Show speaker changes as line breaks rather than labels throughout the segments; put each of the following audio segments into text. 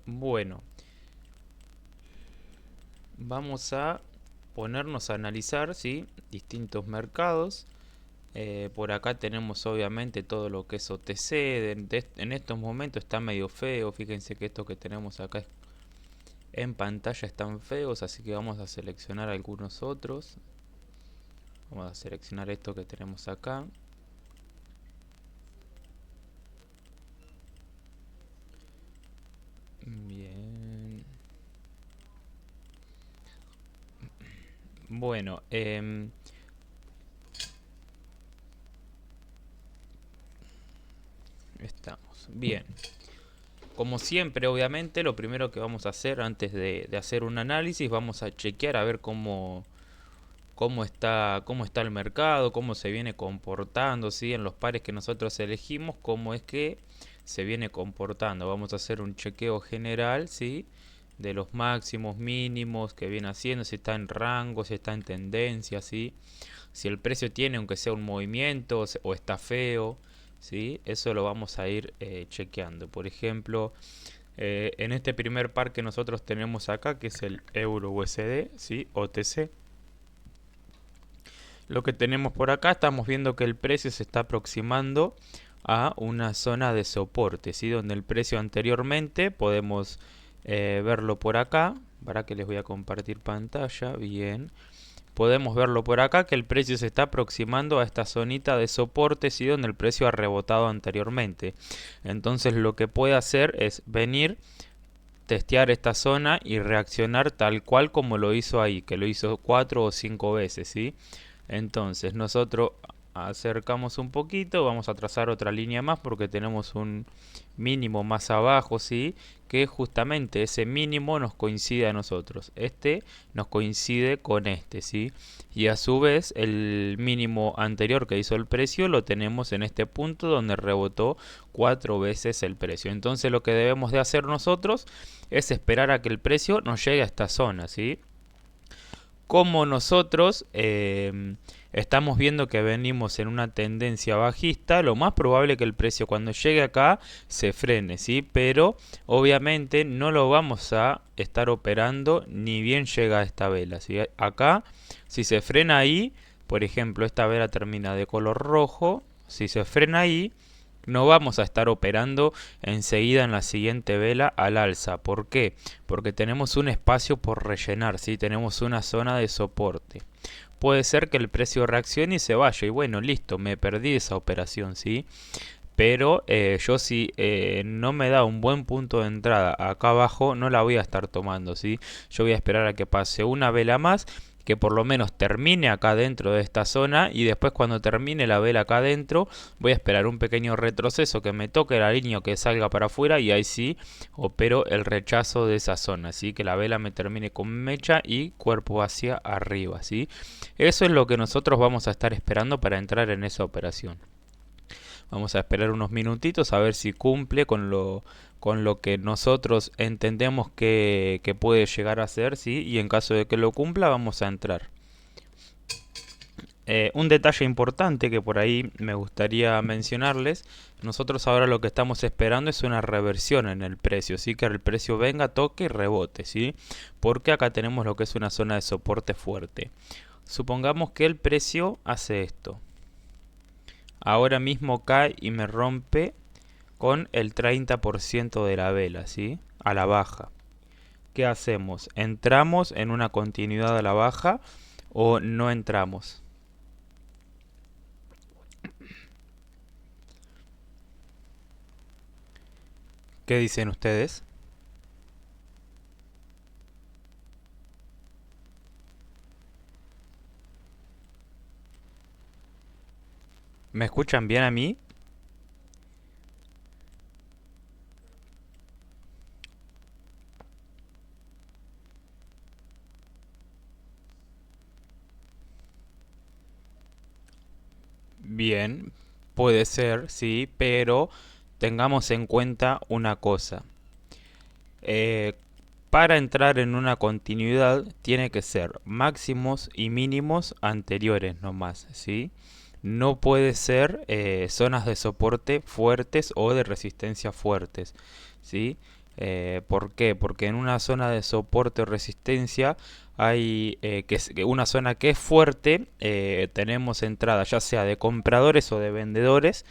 Bueno, vamos a ponernos a analizar, ¿sí? Distintos mercados. Por acá tenemos obviamente todo lo que es OTC. En estos momentos está medio feo. Fíjense que esto que tenemos acá en pantalla están feos, así que vamos a seleccionar algunos otros. Vamos a seleccionar esto que tenemos acá. Bien. Bueno, estamos. Bien. Como siempre, obviamente, lo primero que vamos a hacer antes de hacer un análisis, vamos a chequear a ver cómo está el mercado, cómo se viene comportando, ¿sí? En los pares que nosotros elegimos, cómo es que se viene comportando. Vamos a hacer un chequeo general, ¿sí? De los máximos, mínimos que viene haciendo, si está en rango, si está en tendencia, ¿sí? Si el precio tiene, aunque sea un movimiento, o está feo, ¿sí? Eso lo vamos a ir chequeando. Por ejemplo, en este primer par que nosotros tenemos acá, que es el Euro USD, ¿sí? OTC. Lo que tenemos por acá, estamos viendo que el precio se está aproximando a una zona de soporte, ¿sí? Donde el precio anteriormente, podemos verlo por acá. Para que les voy a compartir pantalla, bien. Podemos verlo por acá que el precio se está aproximando a esta zonita de soporte, ¿sí? Donde el precio ha rebotado anteriormente. Entonces lo que puede hacer es venir, testear esta zona y reaccionar tal cual como lo hizo ahí, que lo hizo 4 o 5 veces, ¿sí? Entonces nosotros acercamos un poquito, vamos a trazar otra línea más porque tenemos un mínimo más abajo, ¿sí? Que justamente ese mínimo nos coincide a nosotros. Este nos coincide con este, ¿sí? Y a su vez el mínimo anterior que hizo el precio lo tenemos en este punto donde rebotó 4 veces el precio. Entonces lo que debemos de hacer nosotros es esperar a que el precio nos llegue a esta zona, ¿sí? Como nosotros estamos viendo que venimos en una tendencia bajista, lo más probable es que el precio cuando llegue acá se frene, ¿sí? Pero obviamente no lo vamos a estar operando ni bien llega a esta vela, ¿sí? Acá, si se frena ahí, por ejemplo, esta vela termina de color rojo, si se frena ahí, no vamos a estar operando enseguida en la siguiente vela al alza. ¿Por qué? Porque tenemos un espacio por rellenar, ¿sí? Tenemos una zona de soporte. Puede ser que el precio reaccione y se vaya y bueno, listo, me perdí esa operación, ¿sí? Pero yo si no me da un buen punto de entrada acá abajo, no la voy a estar tomando, ¿sí? Yo voy a esperar a que pase una vela más, que por lo menos termine acá dentro de esta zona y después cuando termine la vela acá dentro voy a esperar un pequeño retroceso que me toque la línea que salga para afuera y ahí sí opero el rechazo de esa zona, ¿sí? Que la vela me termine con mecha y cuerpo hacia arriba, ¿sí? Eso es lo que nosotros vamos a estar esperando para entrar en esa operación. Vamos a esperar unos minutitos a ver si cumple con lo que nosotros entendemos que puede llegar a ser, ¿sí? Y en caso de que lo cumpla, vamos a entrar. Un detalle importante que por ahí me gustaría mencionarles, nosotros ahora lo que estamos esperando es una reversión en el precio, ¿sí? Que el precio venga, toque y rebote, ¿sí? Porque acá tenemos lo que es una zona de soporte fuerte. Supongamos que el precio hace esto. Ahora mismo cae y me rompe con el 30% de la vela, ¿sí? A la baja. ¿Qué hacemos? ¿Entramos en una continuidad a la baja o no entramos? ¿Qué dicen ustedes? ¿Me escuchan bien a mí? Bien, puede ser, sí, pero tengamos en cuenta una cosa. Eh, para entrar en una continuidad tiene que ser máximos y mínimos anteriores nomás, ¿sí? No puede ser zonas de soporte fuertes o de resistencia fuertes, ¿sí? ¿Por qué? Porque en una zona de soporte o resistencia hay una zona que es fuerte, tenemos entrada ya sea de compradores o de vendedores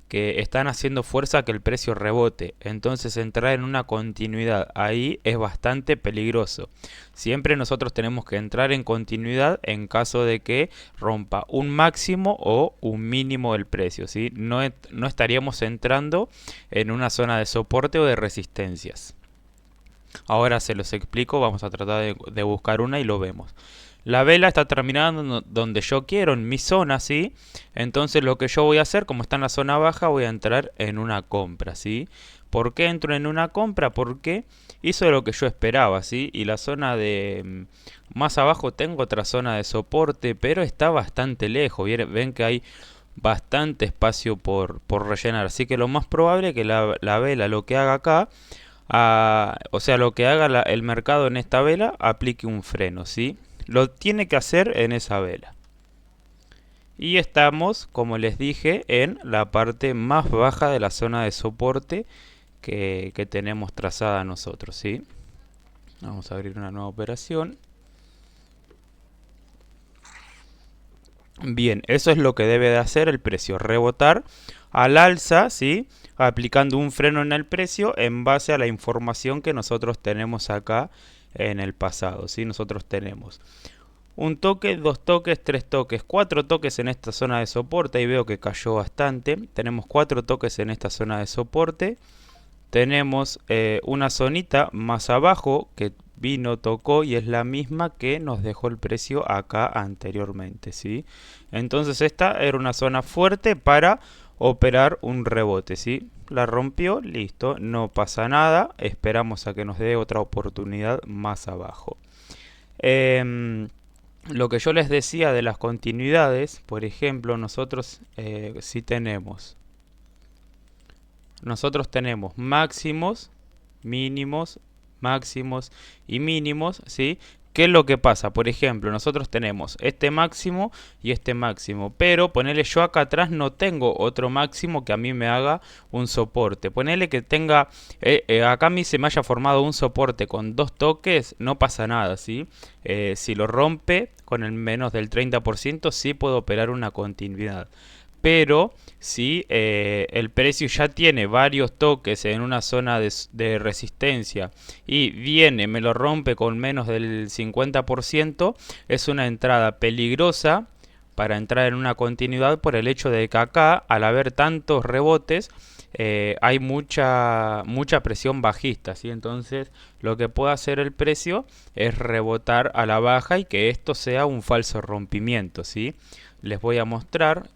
que están haciendo fuerza a que el precio rebote. Entonces entrar en una continuidad ahí es bastante peligroso. Siempre nosotros tenemos que entrar en continuidad en caso de que rompa un máximo o un mínimo del precio, ¿sí? No estaríamos entrando en una zona de soporte o de resistencias. Ahora se los explico, vamos a tratar de buscar una y lo vemos. La vela está terminando donde yo quiero, en mi zona, ¿sí? Entonces lo que yo voy a hacer, como está en la zona baja, voy a entrar en una compra, ¿sí? ¿Por qué entro en una compra? Porque hizo lo que yo esperaba, ¿sí? Y la zona de más abajo tengo otra zona de soporte, pero está bastante lejos. Ven que hay bastante espacio por rellenar. Así que lo más probable es que la vela lo que haga acá, o sea, lo que haga el mercado en esta vela, aplique un freno, ¿sí? Lo tiene que hacer en esa vela. Y estamos, como les dije, en la parte más baja de la zona de soporte que tenemos trazada nosotros, ¿sí? Vamos a abrir una nueva operación. Bien, eso es lo que debe de hacer el precio, rebotar al alza, ¿sí? Aplicando un freno en el precio en base a la información que nosotros tenemos acá en el pasado, ¿sí? Nosotros tenemos un toque, dos toques, tres toques, cuatro toques en esta zona de soporte. Ahí veo que cayó bastante. Tenemos cuatro toques en esta zona de soporte. Tenemos una zonita más abajo que vino, tocó y es la misma que nos dejó el precio acá anteriormente, ¿sí? Entonces esta era una zona fuerte para operar un rebote, ¿sí? La rompió, listo, no pasa nada. Esperamos a que nos dé otra oportunidad más abajo. Lo que yo les decía de las continuidades, por ejemplo, nosotros nosotros tenemos máximos, mínimos, máximos y mínimos, ¿sí? ¿Qué es lo que pasa? Por ejemplo, nosotros tenemos este máximo y este máximo, pero ponele yo acá atrás no tengo otro máximo que a mí me haga un soporte. Ponele que tenga, acá a mí se me haya formado un soporte con dos toques, no pasa nada, ¿sí? Si lo rompe con el menos del 30%, sí puedo operar una continuidad. Pero si el precio ya tiene varios toques en una zona de resistencia y viene, me lo rompe con menos del 50%, es una entrada peligrosa para entrar en una continuidad por el hecho de que acá, al haber tantos rebotes, hay mucha presión bajista, ¿sí? Entonces lo que puede hacer el precio es rebotar a la baja y que esto sea un falso rompimiento, ¿sí? Les voy a mostrar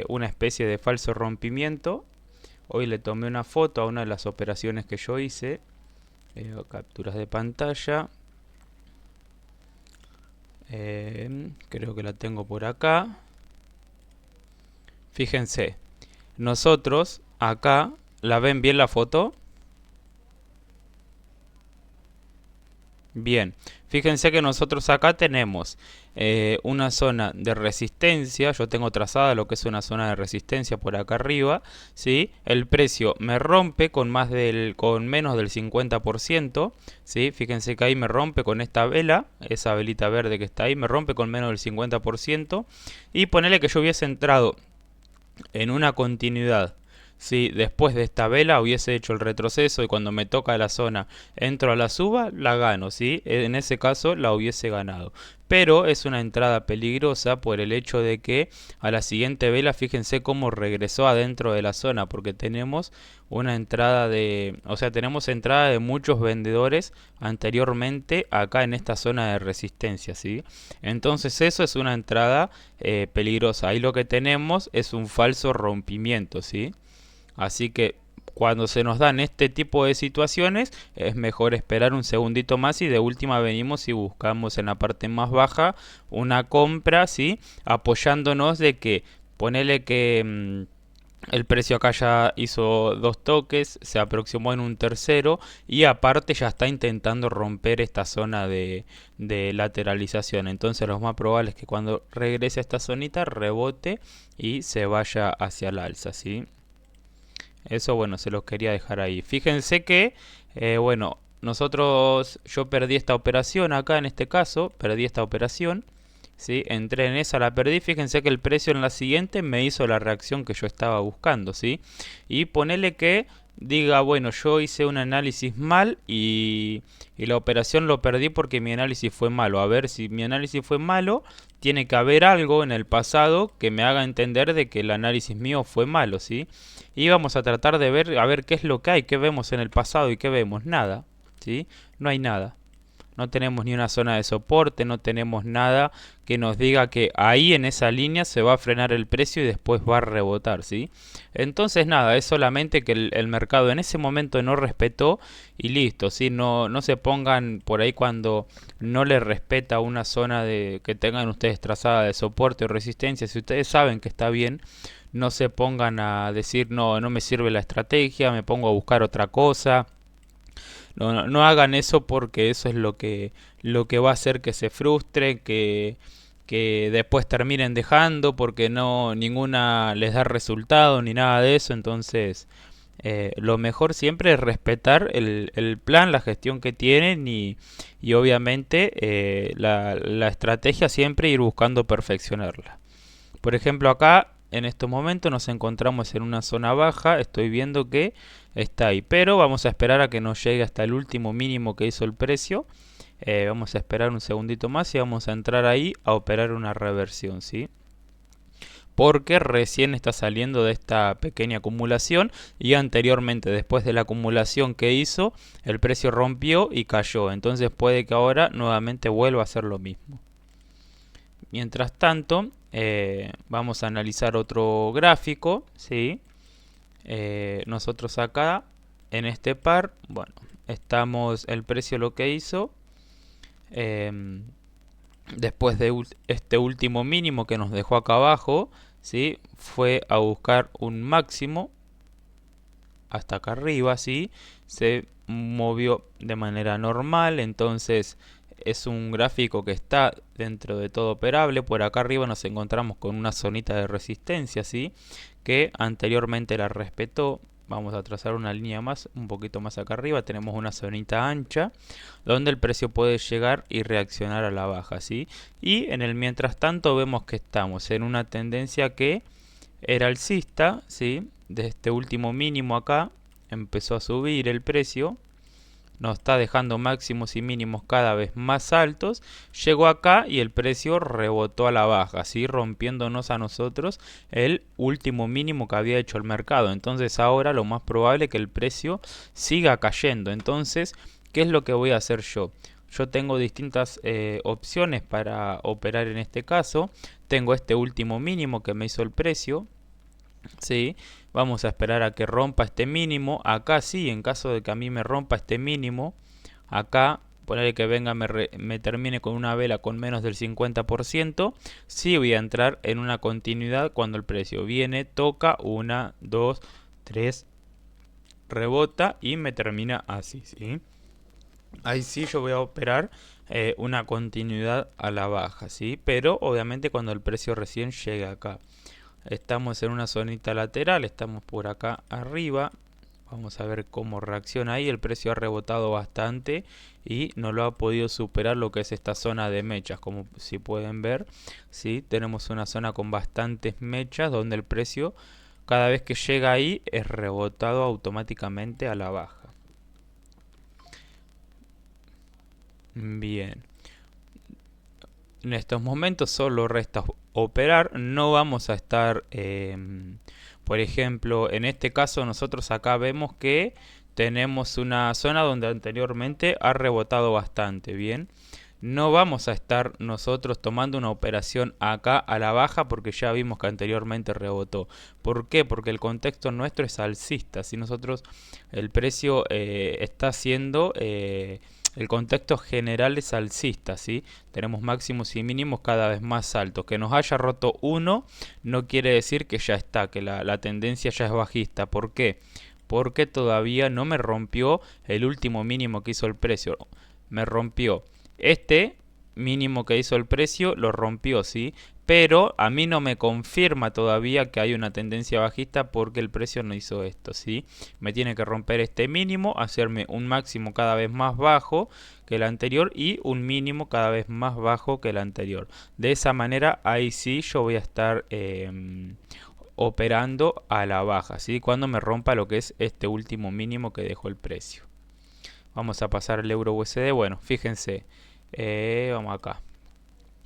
una especie de falso rompimiento. Hoy le tomé una foto a una de las operaciones que yo hice. Capturas de pantalla. Creo que la tengo por acá. Fíjense, nosotros acá, ¿la ven bien la foto? Bien, fíjense que nosotros acá tenemos una zona de resistencia. Yo tengo trazada lo que es una zona de resistencia por acá arriba, ¿sí? El precio me rompe con menos del 50%, ¿sí? Fíjense que ahí me rompe con esta vela, esa velita verde que está ahí, me rompe con menos del 50%. Y ponele que yo hubiese entrado en una continuidad. Si después de esta vela hubiese hecho el retroceso y cuando me toca la zona entro a la suba, la gano, ¿sí? En ese caso la hubiese ganado. Pero es una entrada peligrosa por el hecho de que a la siguiente vela, fíjense cómo regresó adentro de la zona, porque tenemos una entrada o sea, tenemos entrada de muchos vendedores anteriormente acá en esta zona de resistencia, ¿sí? Entonces eso es una entrada peligrosa. Ahí lo que tenemos es un falso rompimiento, ¿sí? Así que cuando se nos dan este tipo de situaciones es mejor esperar un segundito más y de última venimos y buscamos en la parte más baja una compra, ¿sí? Apoyándonos de que ponele que el precio acá ya hizo dos toques, se aproximó en un tercero y aparte ya está intentando romper esta zona de lateralización. Entonces lo más probable es que cuando regrese a esta zonita rebote y se vaya hacia el alza, ¿sí? Eso, bueno, se los quería dejar ahí. Fíjense que Bueno, yo perdí esta operación acá en este caso, perdí esta operación. ¿Sí? Entré en esa, la perdí. Fíjense que el precio en la siguiente me hizo la reacción que yo estaba buscando, ¿sí? Y ponele que diga, bueno, yo hice un análisis mal y la operación lo perdí porque mi análisis fue malo. A ver, si mi análisis fue malo, tiene que haber algo en el pasado que me haga entender de que el análisis mío fue malo, ¿sí? Y vamos a tratar de ver, a ver qué es lo que hay, qué vemos en el pasado y qué vemos. Nada, ¿sí? No hay nada. No tenemos ni una zona de soporte, no tenemos nada que nos diga que ahí en esa línea se va a frenar el precio y después va a rebotar, ¿sí? Entonces nada, es solamente que el mercado en ese momento no respetó y listo, ¿sí? No se pongan por ahí cuando no le respeta una zona de que tengan ustedes trazada de soporte o resistencia. Si ustedes saben que está bien, no se pongan a decir no me sirve la estrategia, me pongo a buscar otra cosa. No hagan eso porque eso es lo que va a hacer que se frustren, que después terminen dejando porque no ninguna les da resultado ni nada de eso. Entonces, lo mejor siempre es respetar el plan, la gestión que tienen y obviamente la estrategia siempre ir buscando perfeccionarla. Por ejemplo, acá en estos momentos nos encontramos en una zona baja. Estoy viendo que está ahí, pero vamos a esperar a que nos llegue hasta el último mínimo que hizo el precio. Vamos a esperar un segundito más y vamos a entrar ahí a operar una reversión, ¿sí? Porque recién está saliendo de esta pequeña acumulación y anteriormente, después de la acumulación que hizo, el precio rompió y cayó. Entonces puede que ahora nuevamente vuelva a hacer lo mismo. Mientras tanto, vamos a analizar otro gráfico, ¿sí? Nosotros acá, en este par, bueno, estamos el precio lo que hizo, después de este último mínimo que nos dejó acá abajo, ¿sí? Fue a buscar un máximo hasta acá arriba, ¿sí? Se movió de manera normal, entonces es un gráfico que está dentro de todo operable. Por acá arriba nos encontramos con una zonita de resistencia, ¿sí? Que anteriormente la respetó. Vamos a trazar una línea más, un poquito más acá arriba. Tenemos una zonita ancha donde el precio puede llegar y reaccionar a la baja, ¿sí? Y en el mientras tanto vemos que estamos en una tendencia que era alcista, ¿sí? De este último mínimo acá empezó a subir el precio, nos está dejando máximos y mínimos cada vez más altos. Llegó acá y el precio rebotó a la baja, ¿sí? Rompiéndonos a nosotros el último mínimo que había hecho el mercado. Entonces ahora lo más probable es que el precio siga cayendo. Entonces, ¿qué es lo que voy a hacer yo? Yo tengo distintas opciones para operar en este caso. Tengo este último mínimo que me hizo el precio, ¿sí? Vamos a esperar a que rompa este mínimo. Acá sí, en caso de que a mí me rompa este mínimo, acá, ponerle que venga, me termine con una vela con menos del 50%, sí voy a entrar en una continuidad cuando el precio viene, toca, 1, 2, 3, rebota y me termina así, ¿sí? Ahí sí yo voy a operar una continuidad a la baja, ¿sí? Pero obviamente cuando el precio recién llega acá. Estamos en una zonita lateral, estamos por acá arriba. Vamos a ver cómo reacciona ahí. El precio ha rebotado bastante y no lo ha podido superar lo que es esta zona de mechas. Como si pueden ver, ¿sí? Tenemos una zona con bastantes mechas donde el precio cada vez que llega ahí es rebotado automáticamente a la baja. Bien. En estos momentos solo resta operar. No vamos a estar, por ejemplo, en este caso nosotros acá vemos que tenemos una zona donde anteriormente ha rebotado bastante bien. No vamos a estar nosotros tomando una operación acá a la baja porque ya vimos que anteriormente rebotó. ¿Por qué? Porque el contexto nuestro es alcista. Si nosotros el precio está siendo el contexto general es alcista, ¿sí? Tenemos máximos y mínimos cada vez más altos. Que nos haya roto uno no quiere decir que ya está, que la tendencia ya es bajista. ¿Por qué? Porque todavía no me rompió el último mínimo que hizo el precio. Me rompió este mínimo que hizo el precio, lo rompió, ¿sí? pero a mí no me confirma todavía que hay una tendencia bajista porque el precio no hizo esto, ¿sí? Me tiene que romper este mínimo, hacerme un máximo cada vez más bajo que el anterior y un mínimo cada vez más bajo que el anterior. De esa manera, ahí sí yo voy a estar operando a la baja, ¿sí? Cuando me rompa lo que es este último mínimo que dejó el precio. Vamos a pasar el euro USD. Bueno, fíjense, vamos acá.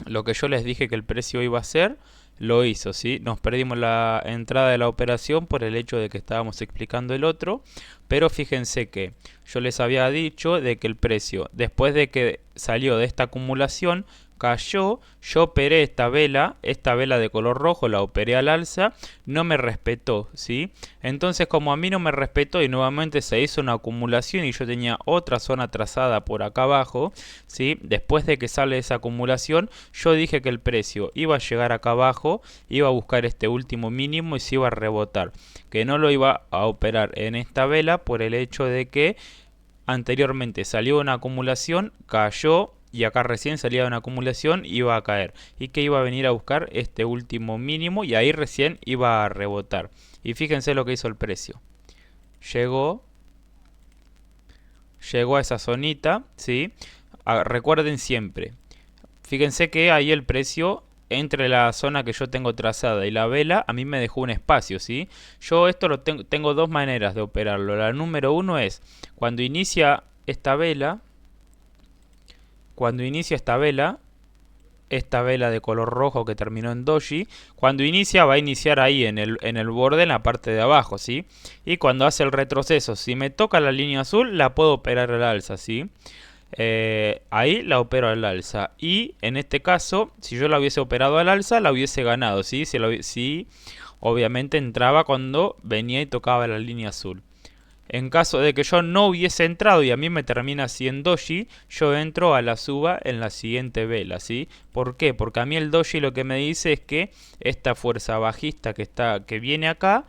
Lo que yo les dije que el precio iba a ser, lo hizo, ¿sí? Nos perdimos la entrada de la operación por el hecho de que estábamos explicando el otro, pero fíjense que yo les había dicho de que el precio, después de que salió de esta acumulación, cayó, yo operé esta vela de color rojo, la operé al alza, no me respetó, ¿sí? Entonces, como a mí no me respetó y nuevamente se hizo una acumulación y yo tenía otra zona trazada por acá abajo, ¿sí? Después de que sale esa acumulación, yo dije que el precio iba a llegar acá abajo, iba a buscar este último mínimo y se iba a rebotar, que no lo iba a operar en esta vela por el hecho de que anteriormente salió una acumulación, cayó y acá recién salía una acumulación, iba a caer y que iba a venir a buscar este último mínimo y ahí recién iba a rebotar. Y fíjense lo que hizo el precio. Llegó a esa zonita, ¿sí? Recuerden siempre, fíjense que ahí el precio entre la zona que yo tengo trazada y la vela, a mí me dejó un espacio, ¿sí? Yo esto lo tengo dos maneras de operarlo. La número uno es cuando inicia esta vela, esta vela de color rojo que terminó en doji, cuando inicia va a iniciar ahí en el borde, en la parte de abajo, ¿sí? Y cuando hace el retroceso, si me toca la línea azul, la puedo operar al alza, ¿sí? Ahí la opero al alza. Y en este caso, si yo la hubiese operado al alza, la hubiese ganado, ¿sí? Si obviamente entraba cuando venía y tocaba la línea azul. En caso de que yo no hubiese entrado y a mí me termina siendo doji, yo entro a la suba en la siguiente vela, ¿sí? ¿Por qué? Porque a mí el doji lo que me dice es que esta fuerza bajista que viene acá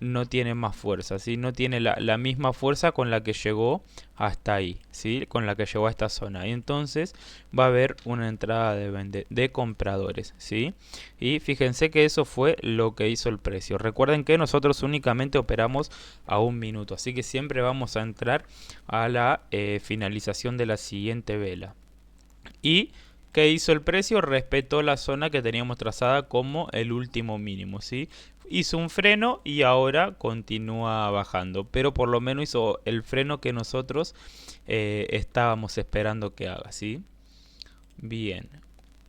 no tiene más fuerza, ¿sí? No tiene la misma fuerza con la que llegó hasta ahí, ¿sí? Con la que llegó a esta zona. Y entonces va a haber una entrada de compradores, ¿sí? Y fíjense que eso fue lo que hizo el precio. Recuerden que nosotros únicamente operamos a un minuto, así que siempre vamos a entrar a la finalización de la siguiente vela. Y ¿qué hizo el precio? Respetó la zona que teníamos trazada como el último mínimo, ¿sí? Hizo un freno y ahora continúa bajando, pero por lo menos hizo el freno que nosotros estábamos esperando que haga, ¿sí? Bien,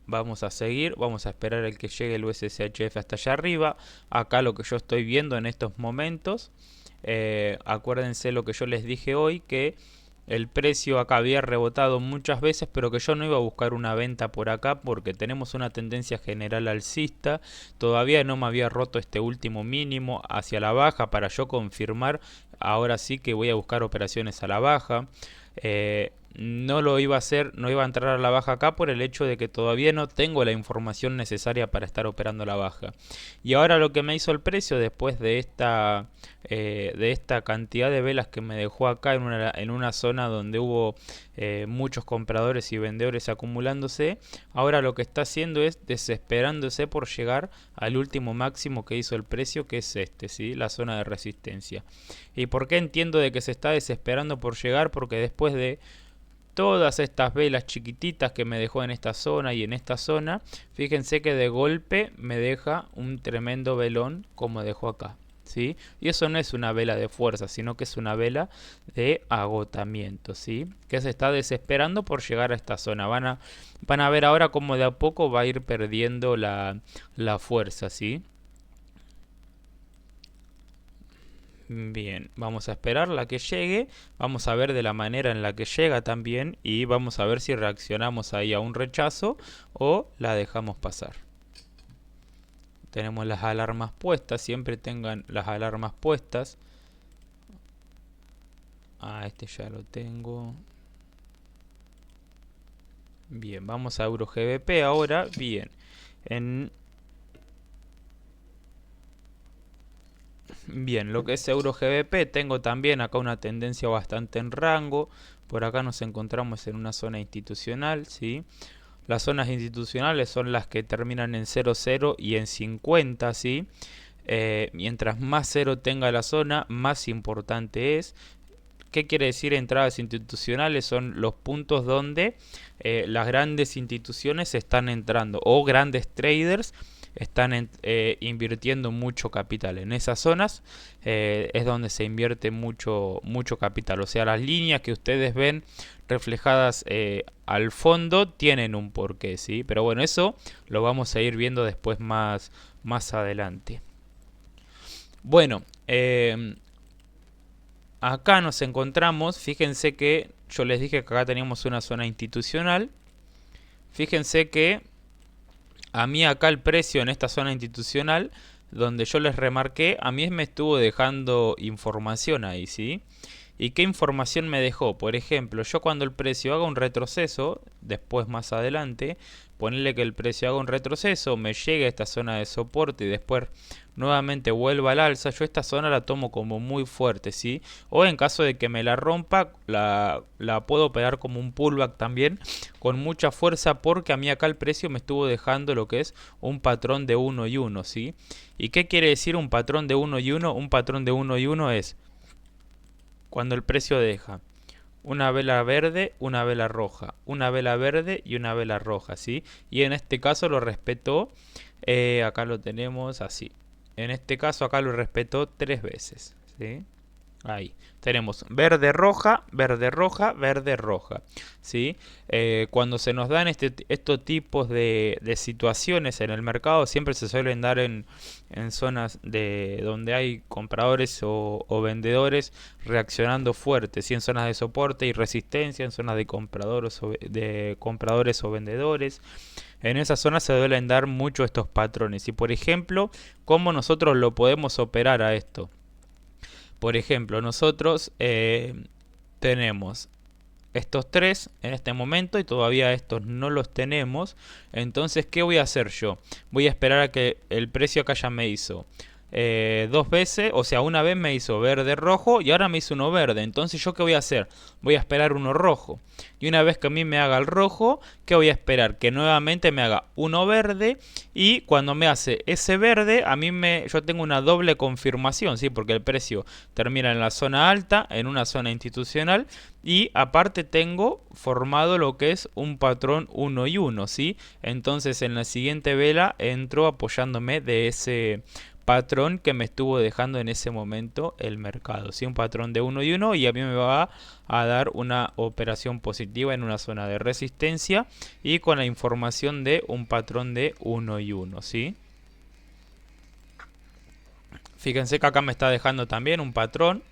vamos a seguir, vamos a esperar el que llegue el USHF hasta allá arriba. Acá lo que yo estoy viendo en estos momentos, acuérdense lo que yo les dije hoy, que el precio acá había rebotado muchas veces, pero que yo no iba a buscar una venta por acá porque tenemos una tendencia general alcista. Todavía no me había roto este último mínimo hacia la baja para yo confirmar. Ahora sí que voy a buscar operaciones a la baja. No lo iba a hacer, no iba a entrar a la baja acá por el hecho de que todavía no tengo la información necesaria para estar operando la baja. Y ahora lo que me hizo el precio después de esta cantidad de velas que me dejó acá en una zona donde hubo muchos compradores y vendedores acumulándose, ahora lo que está haciendo es desesperándose por llegar al último máximo que hizo el precio, que es este, ¿sí? La zona de resistencia. ¿Y por qué entiendo de que se está desesperando por llegar? Porque después de todas estas velas chiquititas que me dejó en esta zona y en esta zona, fíjense que de golpe me deja un tremendo velón como dejó acá, ¿sí? Y eso no es una vela de fuerza, sino que es una vela de agotamiento, ¿sí? Que se está desesperando por llegar a esta zona. Van a ver ahora cómo de a poco va a ir perdiendo la fuerza, ¿sí? Bien, vamos a esperar la que llegue, vamos a ver de la manera en la que llega también y vamos a ver si reaccionamos ahí a un rechazo o la dejamos pasar. Tenemos las alarmas puestas, siempre tengan las alarmas puestas. Este ya lo tengo. Bien, vamos a Euro GBP ahora. Bien, Bien, lo que es Euro GBP, tengo también acá una tendencia bastante en rango. Por acá nos encontramos en una zona institucional, ¿sí? Las zonas institucionales son las que terminan en 00 y en 50, ¿sí? Mientras más cero tenga la zona, más importante es. ¿Qué quiere decir entradas institucionales? Son los puntos donde las grandes instituciones están entrando o grandes traders están invirtiendo mucho capital. En esas zonas es donde se invierte mucho capital. O sea, las líneas que ustedes ven reflejadas al fondo tienen un porqué, ¿sí? Pero bueno, eso lo vamos a ir viendo después más adelante. Bueno, acá nos encontramos, fíjense que yo les dije que acá teníamos una zona institucional. Fíjense que a mí acá el precio en esta zona institucional, donde yo les remarqué, a mí me estuvo dejando información ahí, ¿sí? ¿Y qué información me dejó? Por ejemplo, yo cuando el precio haga un retroceso, después más adelante, ponerle que el precio haga un retroceso, me llegue a esta zona de soporte y después nuevamente vuelva al alza, yo esta zona la tomo como muy fuerte, ¿sí? O en caso de que me la rompa, la puedo pegar como un pullback también, con mucha fuerza, porque a mí acá el precio me estuvo dejando lo que es un patrón de 1 y 1, ¿sí? ¿Y qué quiere decir un patrón de 1 y 1? Un patrón de 1 y 1 es cuando el precio deja una vela verde, una vela roja, una vela verde y una vela roja, ¿sí? Y en este caso lo respetó, acá lo tenemos así. En este caso acá lo respetó 3 veces, ¿sí? Ahí tenemos verde, roja, verde, roja, verde, roja, ¿sí? Cuando se nos dan estos tipos de situaciones en el mercado, siempre se suelen dar en zonas donde hay compradores o vendedores reaccionando fuertes, ¿sí? En zonas de soporte y resistencia, en zonas de compradores o vendedores. En esa zona se suelen dar mucho estos patrones. Y por ejemplo, ¿cómo nosotros lo podemos operar a esto? Por ejemplo, nosotros tenemos estos tres en este momento y todavía estos no los tenemos. Entonces, ¿qué voy a hacer yo? Voy a esperar a que el precio acá ya me hizo dos veces, o sea, una vez me hizo verde rojo y ahora me hizo uno verde. Entonces, ¿yo qué voy a hacer? Voy a esperar uno rojo. Y una vez que a mí me haga el rojo, ¿qué voy a esperar? Que nuevamente me haga uno verde. Y cuando me hace ese verde, yo tengo una doble confirmación, ¿sí? Porque el precio termina en la zona alta, en una zona institucional. Y aparte tengo formado lo que es un patrón 1 y 1, ¿sí? Entonces en la siguiente vela entro apoyándome de ese patrón que me estuvo dejando en ese momento el mercado, ¿sí? Un patrón de 1 y 1 y a mí me va a dar una operación positiva en una zona de resistencia y con la información de un patrón de 1 y 1, ¿sí? Fíjense que acá me está dejando también un patrón.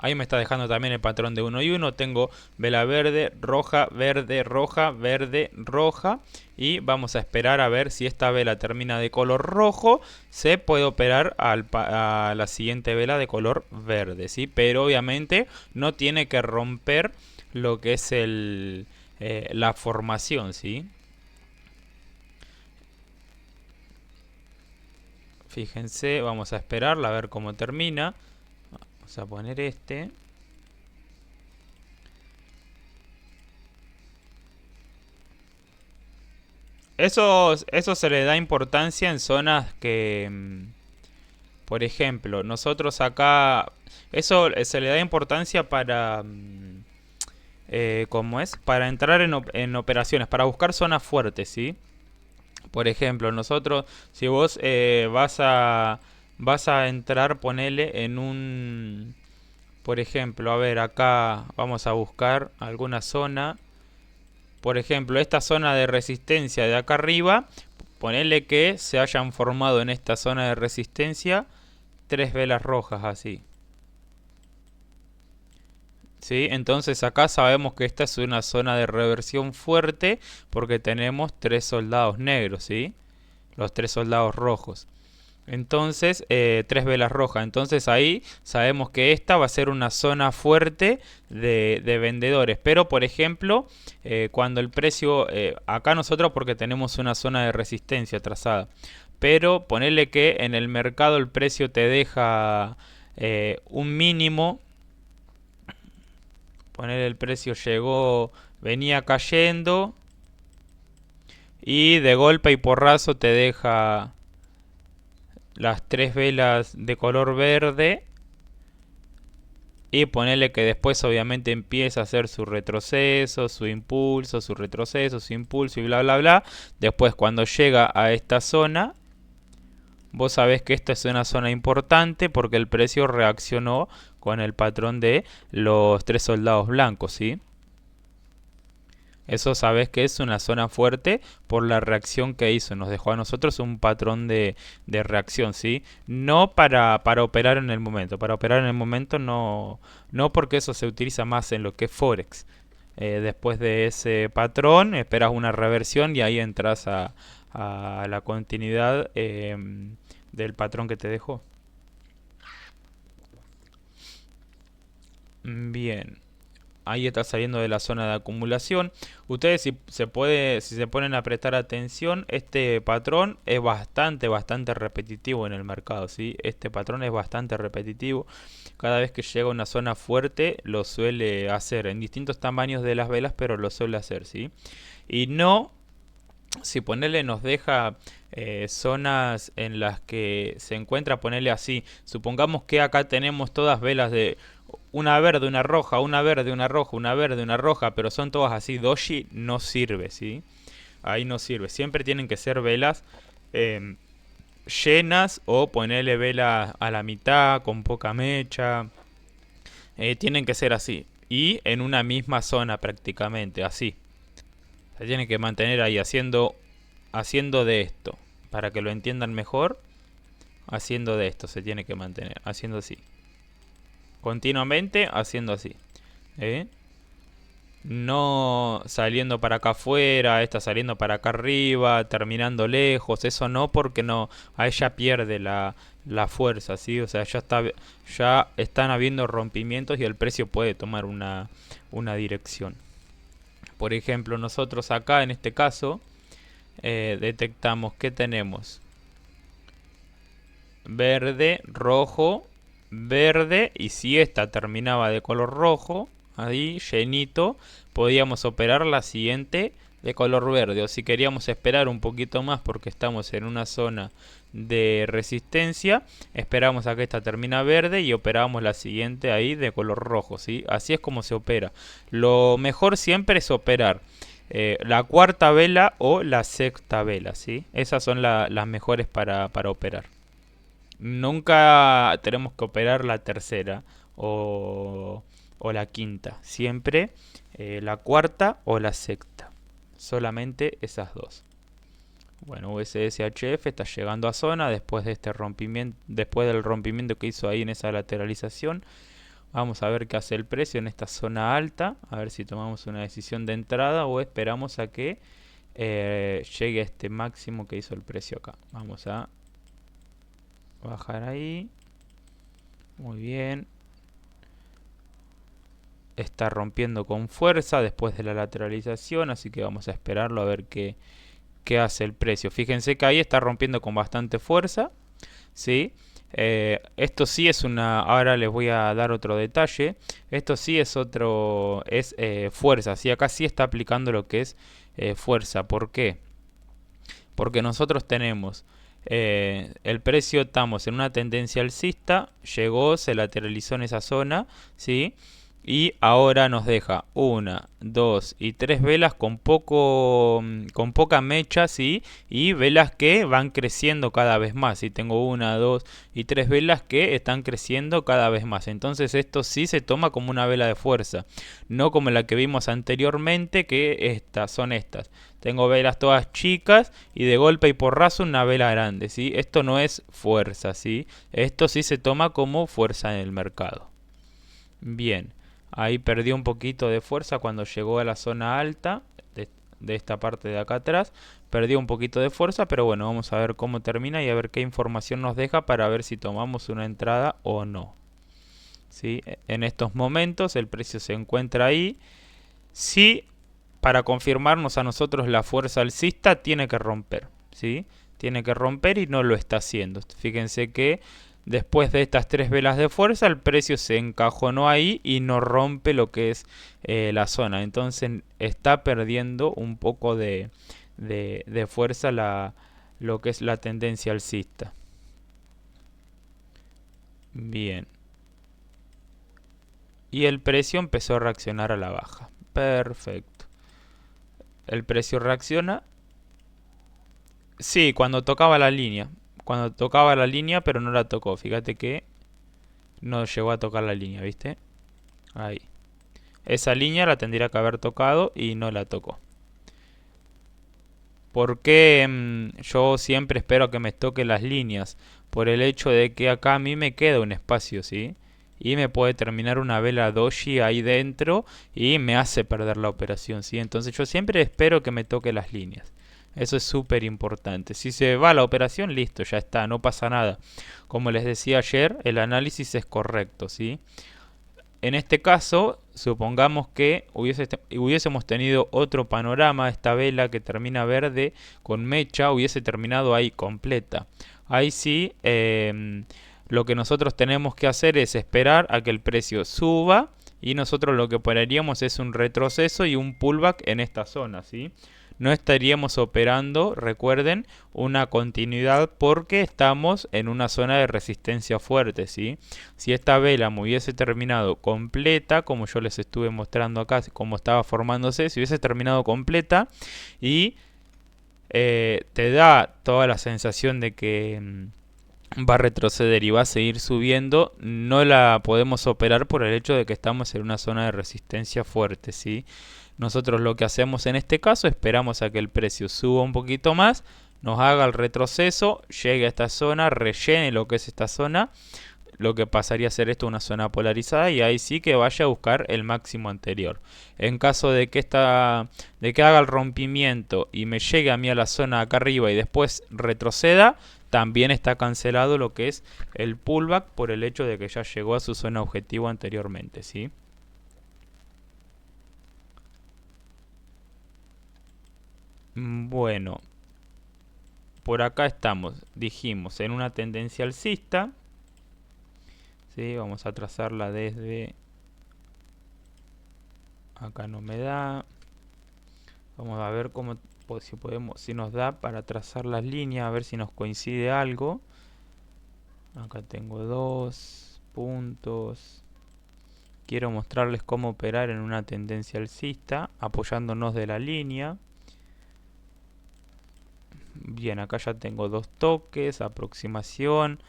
Ahí me está dejando también el patrón de 1 y 1. Tengo vela verde, roja, verde, roja, verde, roja. Y vamos a esperar a ver si esta vela termina de color rojo. Se puede operar a la siguiente vela de color verde, ¿sí? Pero obviamente no tiene que romper lo que es la formación, ¿sí? Fíjense, vamos a esperarla a ver cómo termina. Vamos a poner este. Eso se le da importancia en zonas que, por ejemplo, nosotros acá, eso se le da importancia para, ¿cómo es? Para entrar en operaciones, para buscar zonas fuertes, ¿sí? Por ejemplo, nosotros, si vos vas a entrar, ponele en por ejemplo, a ver, acá vamos a buscar alguna zona. Por ejemplo, esta zona de resistencia de acá arriba, ponerle que se hayan formado en esta zona de resistencia tres velas rojas así. ¿Sí? Entonces acá sabemos que esta es una zona de reversión fuerte porque tenemos tres soldados negros, ¿sí? Los tres soldados rojos. Entonces, tres velas rojas. Entonces ahí sabemos que esta va a ser una zona fuerte de vendedores. Pero, por ejemplo, cuando el precio, acá nosotros porque tenemos una zona de resistencia trazada. Pero ponerle que en el mercado el precio te deja un mínimo. Poner el precio llegó, venía cayendo. y de golpe y porrazo te deja las tres velas de color verde y ponerle que después obviamente empieza a hacer su retroceso, su impulso, su retroceso, su impulso y bla bla bla. Después cuando llega a esta zona, vos sabés que esta es una zona importante porque el precio reaccionó con el patrón de los tres soldados blancos, ¿sí? Eso sabes que es una zona fuerte por la reacción que hizo. Nos dejó a nosotros un patrón de reacción, ¿sí? No para operar en el momento. Para operar en el momento no, no porque eso se utiliza más en lo que es Forex. Después de ese patrón esperas una reversión y ahí entras a la continuidad del patrón que te dejó. Bien. Ahí está saliendo de la zona de acumulación. Ustedes si se ponen a prestar atención, este patrón es bastante repetitivo en el mercado, ¿sí? Este patrón es bastante repetitivo. Cada vez que llega a una zona fuerte lo suele hacer en distintos tamaños de las velas, pero lo suele hacer, ¿sí? Y no, si ponerle nos deja zonas en las que se encuentra, ponerle así. Supongamos que acá tenemos todas velas de una verde, una roja, una verde, una roja, una verde, una roja, pero son todas así. Doji no sirve, ¿sí? Ahí no sirve. Siempre tienen que ser velas eh, llenas o ponerle velas a la mitad, con poca mecha. Tienen que ser así. Y en una misma zona prácticamente, así. Se tiene que mantener ahí haciendo de esto. Para que lo entiendan mejor, haciendo de esto se tiene que mantener. Haciendo así. Continuamente haciendo así. ¿Eh? No saliendo para acá afuera, esta saliendo para acá arriba, terminando lejos, eso no, porque no, a ella pierde la fuerza, ¿sí? O sea, ya están habiendo rompimientos y el precio puede tomar una dirección. Por ejemplo, nosotros acá en este caso detectamos que tenemos verde, rojo, verde, y si esta terminaba de color rojo, ahí llenito, podíamos operar la siguiente de color verde, o si queríamos esperar un poquito más porque estamos en una zona de resistencia, esperamos a que esta termina verde y operamos la siguiente ahí de color rojo, ¿sí? Así es como se opera. Lo mejor siempre es operar la cuarta vela o la sexta vela, ¿sí? Esas son las mejores para operar. Nunca tenemos que operar la tercera o la quinta. Siempre la cuarta o la sexta. Solamente esas dos. Bueno, USSHF está llegando a zona después de este rompimiento, después del rompimiento que hizo ahí en esa lateralización. Vamos a ver qué hace el precio en esta zona alta. A ver si tomamos una decisión de entrada o esperamos a que llegue a este máximo que hizo el precio acá. Vamos a bajar ahí. Muy bien. Está rompiendo con fuerza después de la lateralización, así que vamos a esperarlo a ver qué hace el precio. Fíjense que ahí está rompiendo con bastante fuerza, ¿sí? Esto sí es una... Ahora les voy a dar otro detalle. Esto sí es fuerza, ¿sí? Acá sí está aplicando lo que es fuerza. ¿Por qué? Porque nosotros tenemos el precio, estamos en una tendencia alcista, llegó, se lateralizó en esa zona, ¿sí? Y ahora nos deja una, dos y tres velas con poca mecha, ¿sí? Y velas que van creciendo cada vez más. ¿Sí? Tengo una, dos y tres velas que están creciendo cada vez más. Entonces esto sí se toma como una vela de fuerza. No como la que vimos anteriormente, que son estas. Tengo velas todas chicas y de golpe y porrazo una vela grande, ¿sí? Esto no es fuerza, ¿sí? Esto sí se toma como fuerza en el mercado. Bien. Ahí perdió un poquito de fuerza cuando llegó a la zona alta de esta parte de acá atrás. Perdió un poquito de fuerza, pero bueno, vamos a ver cómo termina y a ver qué información nos deja para ver si tomamos una entrada o no. ¿Sí? En estos momentos el precio se encuentra ahí. Sí, para confirmarnos a nosotros la fuerza alcista tiene que romper. ¿Sí? Tiene que romper y no lo está haciendo. Fíjense que después de estas tres velas de fuerza, el precio se encajonó ahí y no rompe lo que es la zona. Entonces está perdiendo un poco de de fuerza lo que es la tendencia alcista. Bien. Y el precio empezó a reaccionar a la baja. Perfecto. El precio reacciona. Sí, cuando tocaba la línea. Cuando tocaba la línea, pero no la tocó. Fíjate que no llegó a tocar la línea, ¿viste? Ahí. Esa línea la tendría que haber tocado y no la tocó. ¿Por qué yo siempre espero a que me toque las líneas? Por el hecho de que acá a mí me queda un espacio, ¿sí? Y me puede terminar una vela doji ahí dentro y me hace perder la operación, ¿sí? Entonces yo siempre espero que me toque las líneas. Eso es súper importante. Si se va la operación, listo, ya está, no pasa nada. Como les decía ayer, el análisis es correcto, ¿sí? En este caso, supongamos que hubiésemos tenido otro panorama, esta vela que termina verde con mecha hubiese terminado ahí completa. Ahí sí, lo que nosotros tenemos que hacer es esperar a que el precio suba y nosotros lo que operaríamos es un retroceso y un pullback en esta zona, ¿sí? No estaríamos operando, recuerden, una continuidad porque estamos en una zona de resistencia fuerte, ¿sí? Si esta vela me hubiese terminado completa, como yo les estuve mostrando acá, como estaba formándose, si hubiese terminado completa y te da toda la sensación de que va a retroceder y va a seguir subiendo, no la podemos operar por el hecho de que estamos en una zona de resistencia fuerte, ¿sí? Nosotros lo que hacemos en este caso, esperamos a que el precio suba un poquito más, nos haga el retroceso, llegue a esta zona, rellene lo que es esta zona, lo que pasaría a ser esto una zona polarizada y ahí sí que vaya a buscar el máximo anterior. En caso de que haga el rompimiento y me llegue a mí a la zona acá arriba y después retroceda, también está cancelado lo que es el pullback por el hecho de que ya llegó a su zona objetivo anteriormente, ¿sí? Bueno, por acá estamos, dijimos, en una tendencia alcista, ¿sí? Vamos a trazarla desde acá, no me da. Vamos a ver cómo, si podemos, si nos da para trazar las líneas, a ver si nos coincide algo. Acá tengo dos puntos. Quiero mostrarles cómo operar en una tendencia alcista, apoyándonos de la línea. Bien, acá ya tengo dos toques, aproximación.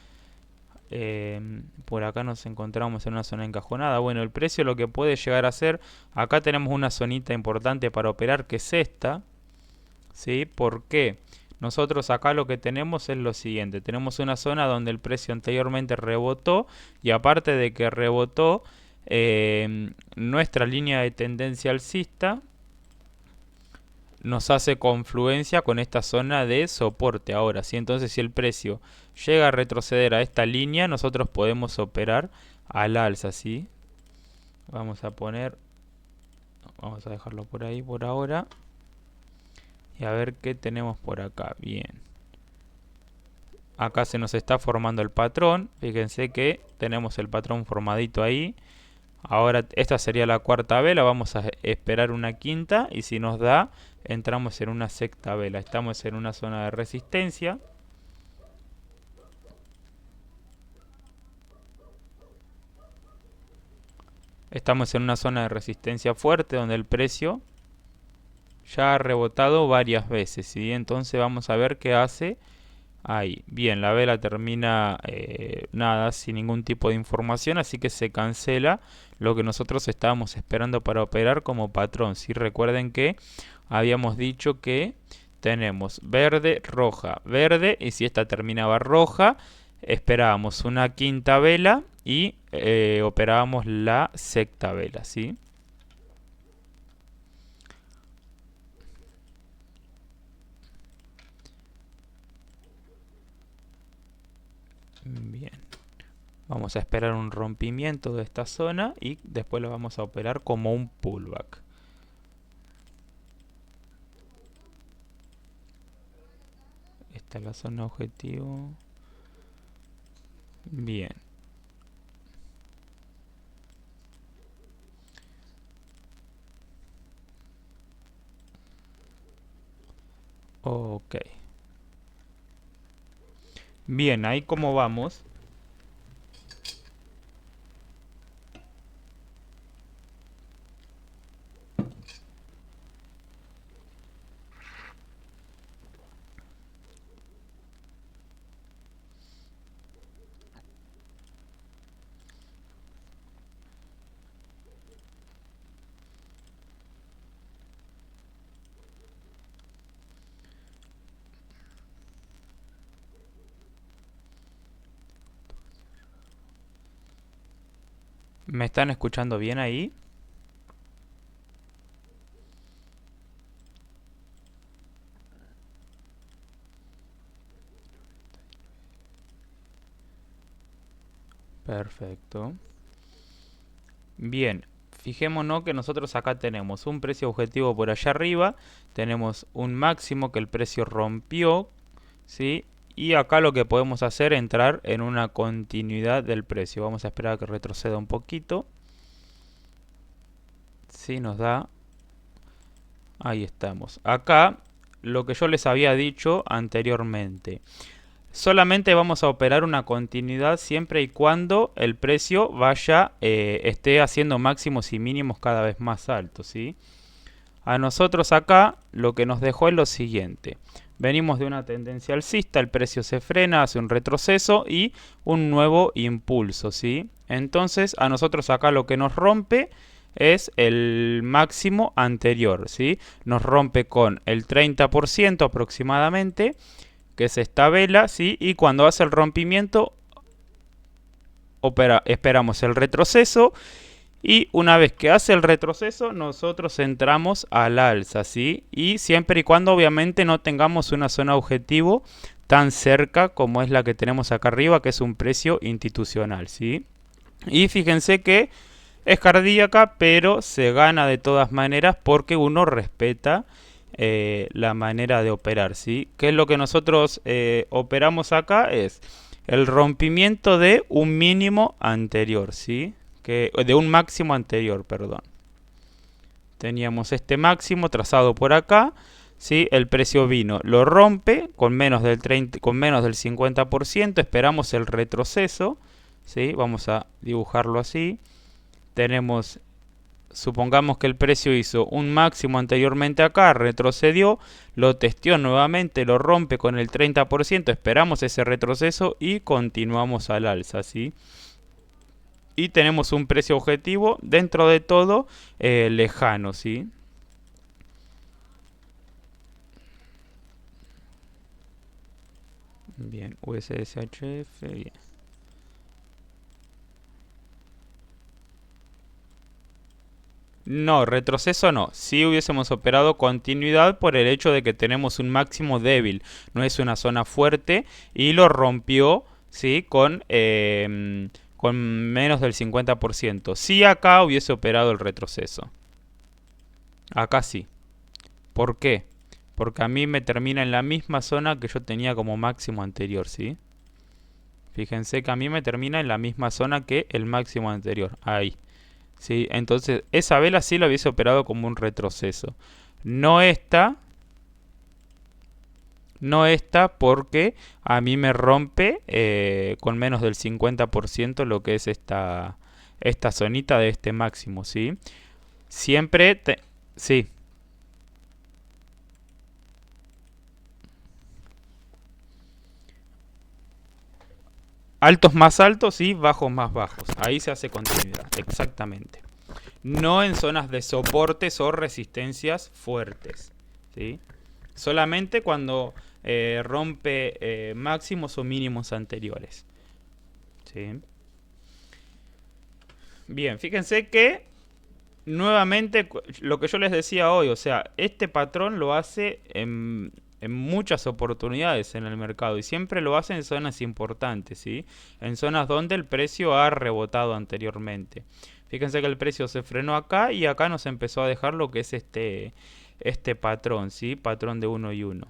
Por acá nos encontramos en una zona encajonada. Bueno, el precio lo que puede llegar a ser, acá tenemos una zonita importante para operar que es esta, ¿sí? ¿Por qué? Nosotros acá lo que tenemos es lo siguiente, tenemos una zona donde el precio anteriormente rebotó y aparte de que rebotó, nuestra línea de tendencia alcista nos hace confluencia con esta zona de soporte ahora, ¿sí? Entonces si el precio llega a retroceder a esta línea, nosotros podemos operar al alza, ¿sí? Vamos a poner, vamos a dejarlo por ahí por ahora y a ver qué tenemos por acá. Bien. Acá se nos está formando el patrón. Fíjense que tenemos el patrón formadito ahí. Ahora esta sería la cuarta vela. Vamos a esperar una quinta. Y si nos da, entramos en una sexta vela. Estamos en una zona de resistencia. Estamos en una zona de resistencia fuerte donde el precio ya ha rebotado varias veces, ¿sí? Entonces vamos a ver qué hace ahí. Bien, la vela termina nada, sin ningún tipo de información, así que se cancela lo que nosotros estábamos esperando para operar como patrón. Si recuerden que habíamos dicho que tenemos verde, roja, verde, y si esta terminaba roja, esperábamos una quinta vela y operábamos la sexta vela, ¿sí? Bien. Vamos a esperar un rompimiento de esta zona y después lo vamos a operar como un pullback. Esta es la zona objetivo. Bien. Ok. Bien, ahí como vamos. ¿Me están escuchando bien ahí? Perfecto. Bien, fijémonos que nosotros acá tenemos un precio objetivo por allá arriba, tenemos un máximo que el precio rompió, ¿sí? Y acá lo que podemos hacer es entrar en una continuidad del precio. Vamos a esperar a que retroceda un poquito. Sí, nos da. Ahí estamos. Acá lo que yo les había dicho anteriormente. Solamente vamos a operar una continuidad siempre y cuando el precio esté haciendo máximos y mínimos cada vez más altos, ¿sí? A nosotros acá lo que nos dejó es lo siguiente. Venimos de una tendencia alcista, el precio se frena, hace un retroceso y un nuevo impulso, ¿sí? Entonces a nosotros acá lo que nos rompe es el máximo anterior, ¿sí? Nos rompe con el 30% aproximadamente, que es esta vela, ¿sí? Y cuando hace el rompimiento esperamos el retroceso y una vez que hace el retroceso, nosotros entramos al alza, ¿sí? Y siempre y cuando obviamente no tengamos una zona objetivo tan cerca como es la que tenemos acá arriba, que es un precio institucional, ¿sí? Y fíjense que es cardíaca, pero se gana de todas maneras porque uno respeta la manera de operar, ¿sí? ¿Qué es lo que nosotros operamos acá? Es el rompimiento de un mínimo anterior, ¿sí? De un máximo anterior, perdón. Teníamos este máximo trazado por acá, ¿sí? El precio vino, lo rompe con menos del 30, con menos del 50%, esperamos el retroceso, ¿sí? Vamos a dibujarlo así. Tenemos, supongamos que el precio hizo un máximo anteriormente acá, retrocedió, lo testeó nuevamente, lo rompe con el 30%, esperamos ese retroceso y continuamos al alza, ¿sí? Y tenemos un precio objetivo dentro de todo lejano, ¿sí? Bien, USSHF, bien. No, retroceso no. Sí hubiésemos operado continuidad por el hecho de que tenemos un máximo débil. No es una zona fuerte y lo rompió, ¿sí? Con menos del 50%. Sí acá hubiese operado el retroceso. Acá sí. ¿Por qué? Porque a mí me termina en la misma zona que yo tenía como máximo anterior, ¿sí? Fíjense que a mí me termina en la misma zona que el máximo anterior. Ahí. ¿Sí? Entonces, esa vela sí la hubiese operado como un retroceso. No esta, no esta porque a mí me rompe con menos del 50% lo que es esta zonita de este máximo, ¿sí? Siempre, sí, altos más altos y bajos más bajos. Ahí se hace continuidad, exactamente. No en zonas de soportes o resistencias fuertes, ¿sí? Solamente cuando rompe máximos o mínimos anteriores, ¿sí? Bien, fíjense que nuevamente lo que yo les decía hoy, o sea, este patrón lo hace en muchas oportunidades en el mercado y siempre lo hace en zonas importantes, ¿sí? En zonas donde el precio ha rebotado anteriormente. Fíjense que el precio se frenó acá y acá nos empezó a dejar lo que es este patrón, ¿sí? Patrón de uno y uno.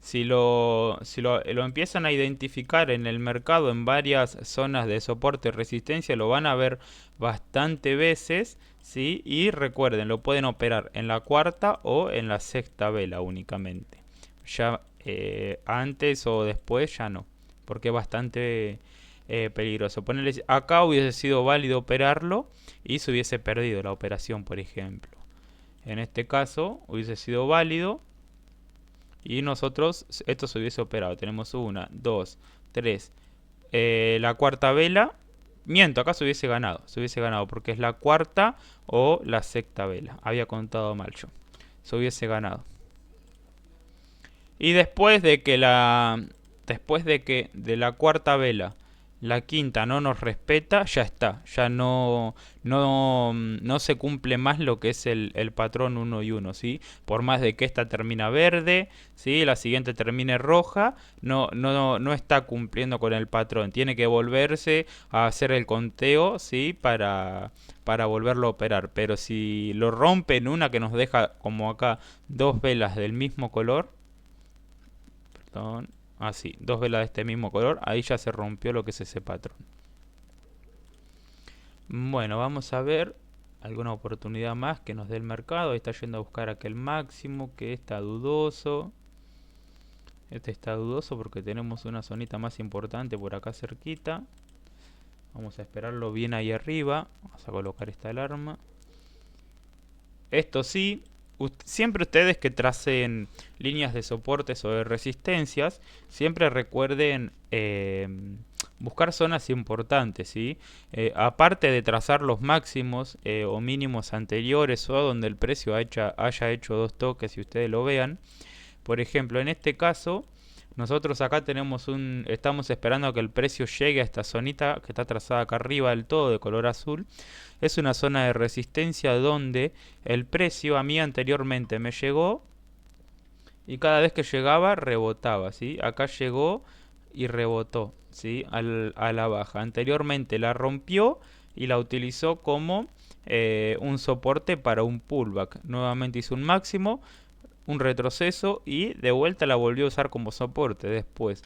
Si lo empiezan a identificar en el mercado en varias zonas de soporte y resistencia, lo van a ver bastante veces, ¿sí? Y recuerden, lo pueden operar en la cuarta o en la sexta vela únicamente. Ya antes o después ya no, porque es bastante peligroso. Ponerle, acá hubiese sido válido operarlo y se hubiese perdido la operación, por ejemplo. En este caso hubiese sido válido y nosotros esto se hubiese operado. Tenemos una, dos, tres. La cuarta vela. Miento, acá se hubiese ganado. Se hubiese ganado porque es la cuarta o la sexta vela. Había contado mal yo. Se hubiese ganado. Y después de que de la cuarta vela la quinta no nos respeta, ya está. Ya no se cumple más lo que es el patrón uno y uno, ¿sí? Por más de que esta termina verde, ¿sí? La siguiente termine roja, no está cumpliendo con el patrón. Tiene que volverse a hacer el conteo, ¿sí? Para volverlo a operar. Pero si lo rompe en una que nos deja, como acá, dos velas del mismo color, perdón, así, dos velas de este mismo color, ahí ya se rompió lo que es ese patrón. Bueno, vamos a ver alguna oportunidad más que nos dé el mercado. Ahí está yendo a buscar aquel máximo que está dudoso. Este está dudoso porque tenemos una zonita más importante por acá cerquita. Vamos a esperarlo bien ahí arriba. Vamos a colocar esta alarma. Esto sí, siempre ustedes que tracen líneas de soportes o de resistencias, siempre recuerden buscar zonas importantes, ¿sí? Aparte de trazar los máximos o mínimos anteriores o donde el precio haya hecho dos toques y ustedes lo vean. Por ejemplo, en este caso, nosotros acá estamos esperando a que el precio llegue a esta zonita que está trazada acá arriba del todo de color azul. Es una zona de resistencia donde el precio a mí anteriormente me llegó y cada vez que llegaba rebotaba, ¿sí? Acá llegó y rebotó, ¿sí? A la baja. Anteriormente la rompió y la utilizó como un soporte para un pullback. Nuevamente hizo un máximo, un retroceso y de vuelta la volvió a usar como soporte. Después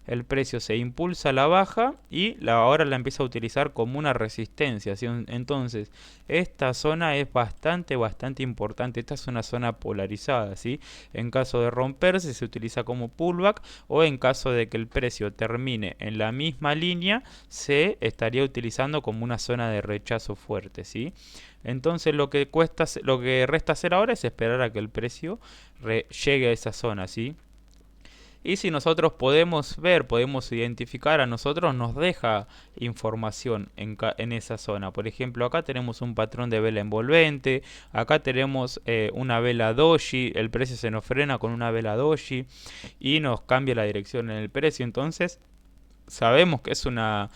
el precio se impulsa a la baja y ahora la empieza a utilizar como una resistencia, ¿sí? Entonces esta zona es bastante importante. Esta es una zona polarizada, ¿sí? En caso de romperse se utiliza como pullback o en caso de que el precio termine en la misma línea se estaría utilizando como una zona de rechazo fuerte, ¿sí? Entonces lo que resta hacer ahora es esperar a que el precio llegue a esa zona, ¿sí? Y si nosotros podemos identificar, a nosotros nos deja información en esa zona. Por ejemplo, acá tenemos un patrón de vela envolvente, acá tenemos una vela doji, el precio se nos frena con una vela doji y nos cambia la dirección en el precio. Entonces, sabemos que es una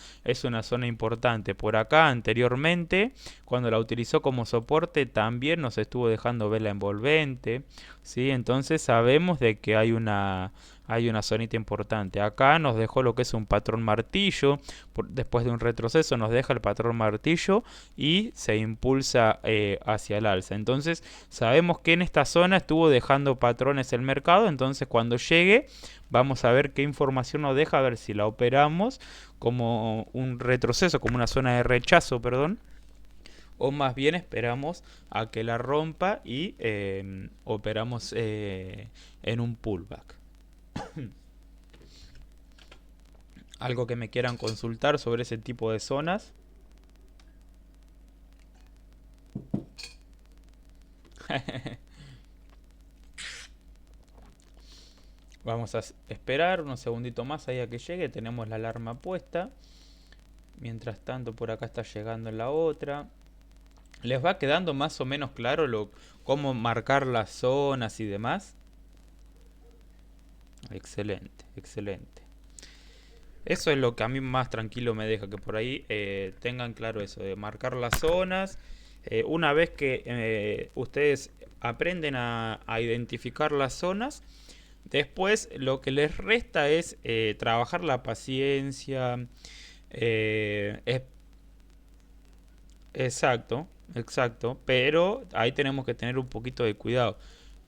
zona importante. Por acá anteriormente, cuando la utilizó como soporte, también nos estuvo dejando vela envolvente, ¿sí? Entonces sabemos de que hay una zonita importante. Acá nos dejó lo que es un patrón martillo. Después de un retroceso nos deja el patrón martillo y se impulsa hacia el alza. Entonces sabemos que en esta zona estuvo dejando patrones el mercado. Entonces cuando llegue vamos a ver qué información nos deja, a ver si la operamos como un retroceso, como una zona de rechazo, perdón, o más bien esperamos a que la rompa y operamos en un pullback. Algo que me quieran consultar sobre ese tipo de zonas. Vamos a esperar unos segunditos más ahí a que llegue. Tenemos la alarma puesta. Mientras tanto por acá está llegando la otra. ¿Les va quedando más o menos claro cómo marcar las zonas y demás? Excelente, excelente. Eso es lo que a mí más tranquilo me deja, que por ahí tengan claro eso, de marcar las zonas. Una vez que ustedes aprenden a identificar las zonas, después lo que les resta es trabajar la paciencia. Es exacto, exacto, pero ahí tenemos que tener un poquito de cuidado.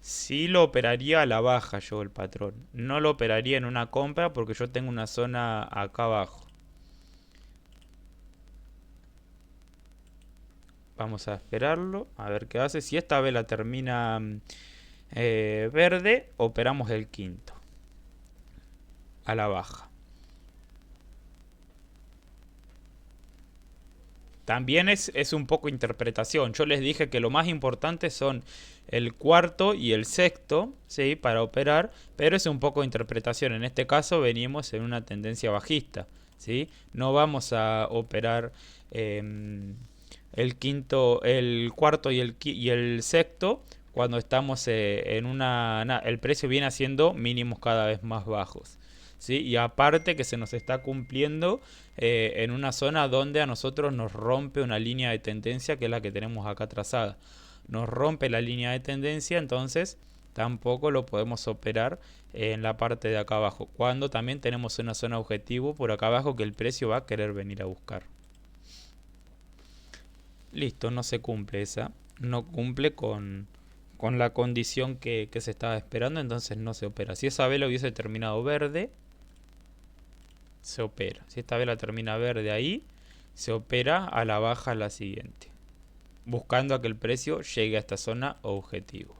Sí lo operaría a la baja yo el patrón. No lo operaría en una compra porque yo tengo una zona acá abajo. Vamos a esperarlo, a ver qué hace. Si esta vela termina verde, operamos el quinto. A la baja. También es un poco interpretación. Yo les dije que lo más importante son el cuarto y el sexto, ¿sí? Para operar, pero es un poco interpretación. En este caso venimos en una tendencia bajista, ¿sí? No vamos a operar el quinto, el cuarto y el sexto cuando estamos en el precio viene haciendo mínimos cada vez más bajos. ¿Sí? Y aparte que se nos está cumpliendo en una zona donde a nosotros nos rompe una línea de tendencia que es la que tenemos acá trazada. Nos rompe la línea de tendencia, entonces tampoco lo podemos operar en la parte de acá abajo. Cuando también tenemos una zona objetivo por acá abajo que el precio va a querer venir a buscar. Listo, no se cumple esa. No cumple con la condición que se estaba esperando, entonces no se opera. Si esa vela hubiese terminado verde, se opera. Si esta vela termina verde ahí, se opera a la baja la siguiente, buscando a que el precio llegue a esta zona objetivo.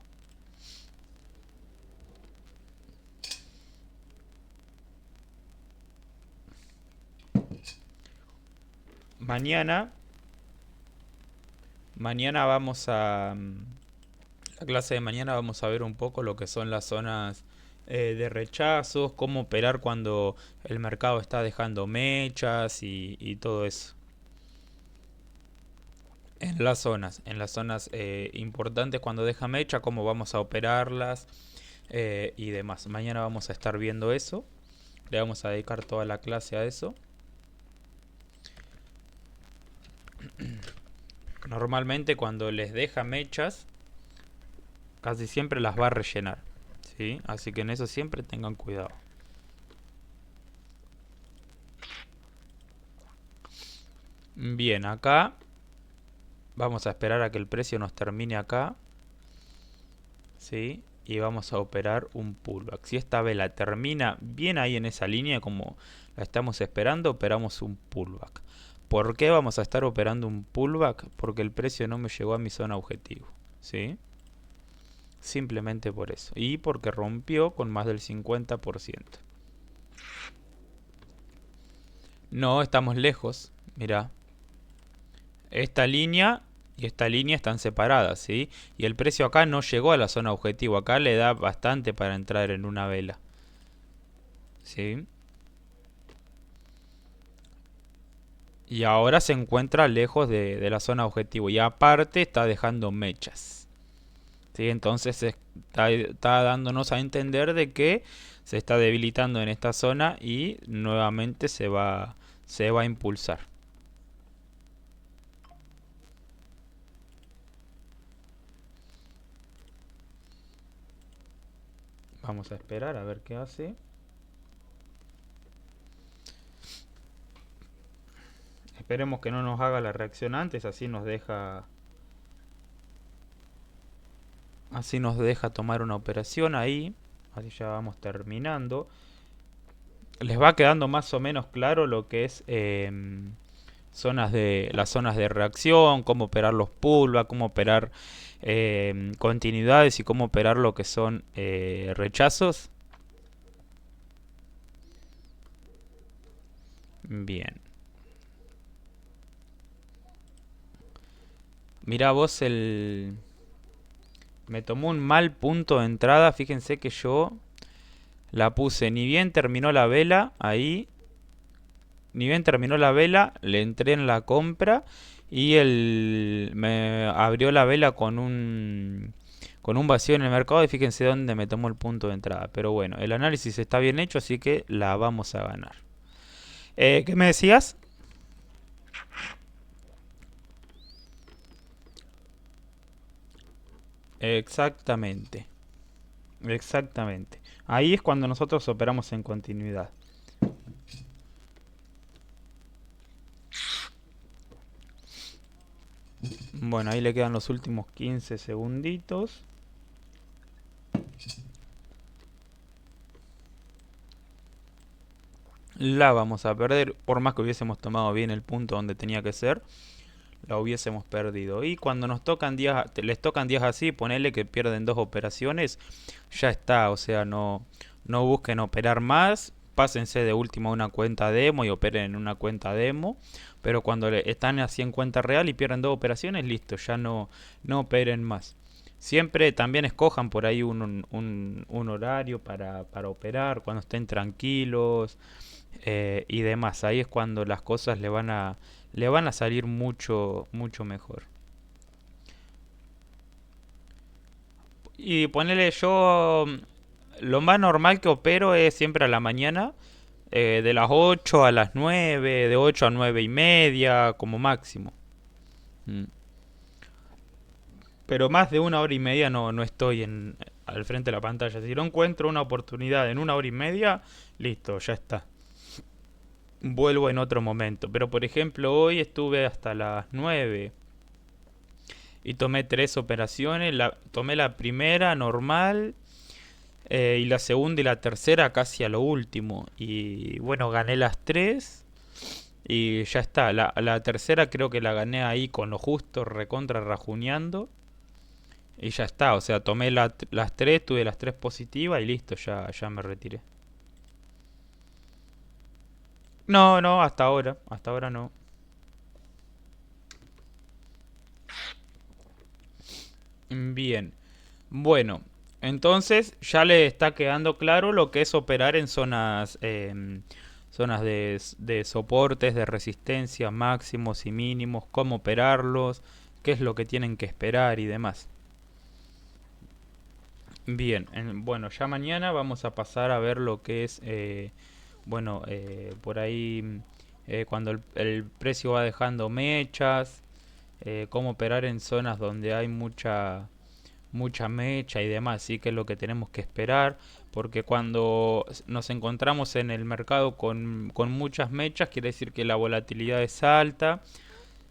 Mañana, mañana vamos a la clase de mañana vamos a ver un poco lo que son las zonas de rechazos, cómo operar cuando el mercado está dejando mechas y todo eso. En las zonas importantes cuando deja mecha, cómo vamos a operarlas y demás. Mañana vamos a estar viendo eso. Le vamos a dedicar toda la clase a eso. Normalmente cuando les deja mechas, casi siempre las va a rellenar. ¿Sí? Así que en eso siempre tengan cuidado. Bien, acá vamos a esperar a que el precio nos termine acá. ¿Sí? Y vamos a operar un pullback. Si esta vela termina bien ahí en esa línea como la estamos esperando, operamos un pullback. ¿Por qué vamos a estar operando un pullback? Porque el precio no me llegó a mi zona objetivo. ¿Sí? Simplemente por eso. Y porque rompió con más del 50%. No, estamos lejos. Mira, esta línea y esta línea están separadas, ¿sí? Y el precio acá no llegó a la zona objetivo. Acá le da bastante para entrar en una vela. ¿Sí? Y ahora se encuentra lejos de la zona objetivo. Y aparte está dejando mechas. ¿Sí? Entonces está dándonos a entender de que se está debilitando en esta zona y nuevamente se va a impulsar. Vamos a esperar a ver qué hace. Esperemos que no nos haga la reacción antes, así nos deja tomar una operación ahí. Así ya vamos terminando. Les va quedando más o menos claro lo que es las zonas de reacción, cómo operar los pullbacks, cómo operar continuidades y cómo operar lo que son rechazos. Bien. Mira vos me tomó un mal punto de entrada. Fíjense que yo la puse, ni bien terminó la vela, ahí, ni bien terminó la vela, le entré en la compra y me abrió la vela con un vacío en el mercado y fíjense dónde me tomó el punto de entrada. Pero bueno, el análisis está bien hecho, así que la vamos a ganar. ¿Qué me decías? Exactamente, exactamente. Ahí es cuando nosotros operamos en continuidad. Bueno, ahí le quedan los últimos 15 segunditos. La vamos a perder, por más que hubiésemos tomado bien el punto donde tenía que ser, la hubiésemos perdido. Y cuando nos tocan días, les tocan días así, ponele que pierden dos operaciones, ya está, o sea, no busquen operar más, pásense de última a una cuenta demo y operen en una cuenta demo, pero cuando están así en cuenta real y pierden dos operaciones, listo, ya no operen más. Siempre también escojan por ahí un horario para operar, cuando estén tranquilos y demás. Ahí es cuando las cosas le van a salir mucho mejor. Y ponerle yo, lo más normal que opero es siempre a la mañana, de las 8 a las 9 de 8 a 9 y media, como máximo. Mm. Pero más de una hora y media no estoy al frente de la pantalla. Si no encuentro una oportunidad en una hora y media, listo, ya está. Vuelvo en otro momento. Pero por ejemplo, hoy estuve hasta las 9 y tomé tres operaciones. Tomé la primera normal y la segunda y la tercera casi a lo último. Y bueno, gané las tres y ya está. La tercera creo que la gané ahí con lo justo, recontra rajuneando. Y ya está, o sea, tomé las tres, tuve las tres positivas y listo, ya me retiré. No, hasta ahora no. Bien, bueno, entonces ya le está quedando claro lo que es operar en zonas, zonas de soportes, de resistencia, máximos y mínimos, cómo operarlos, qué es lo que tienen que esperar y demás. Bien, bueno, ya mañana vamos a pasar a ver lo que es, bueno, por ahí cuando el precio va dejando mechas, cómo operar en zonas donde hay mucha mecha y demás, sí que es lo que tenemos que esperar, porque cuando nos encontramos en el mercado con muchas mechas, quiere decir que la volatilidad es alta,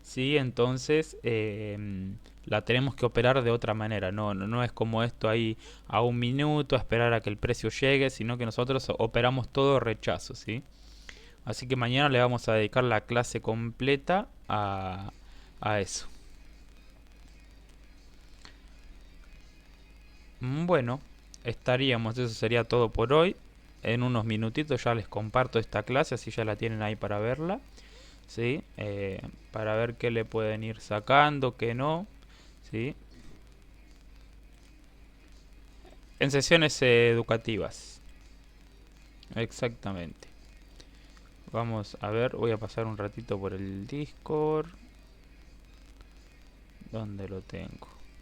sí, entonces la tenemos que operar de otra manera, no es como esto ahí a un minuto, a esperar a que el precio llegue, sino que nosotros operamos todo rechazo, sí. Así que mañana le vamos a dedicar la clase completa a eso. Bueno, estaríamos, eso sería todo por hoy. En unos minutitos ya les comparto esta clase, así ya la tienen ahí para verla, ¿sí? Para ver qué le pueden ir sacando, qué no, ¿sí? En sesiones educativas, exactamente. Vamos a ver, voy a pasar un ratito por el Discord. ¿Dónde lo tengo?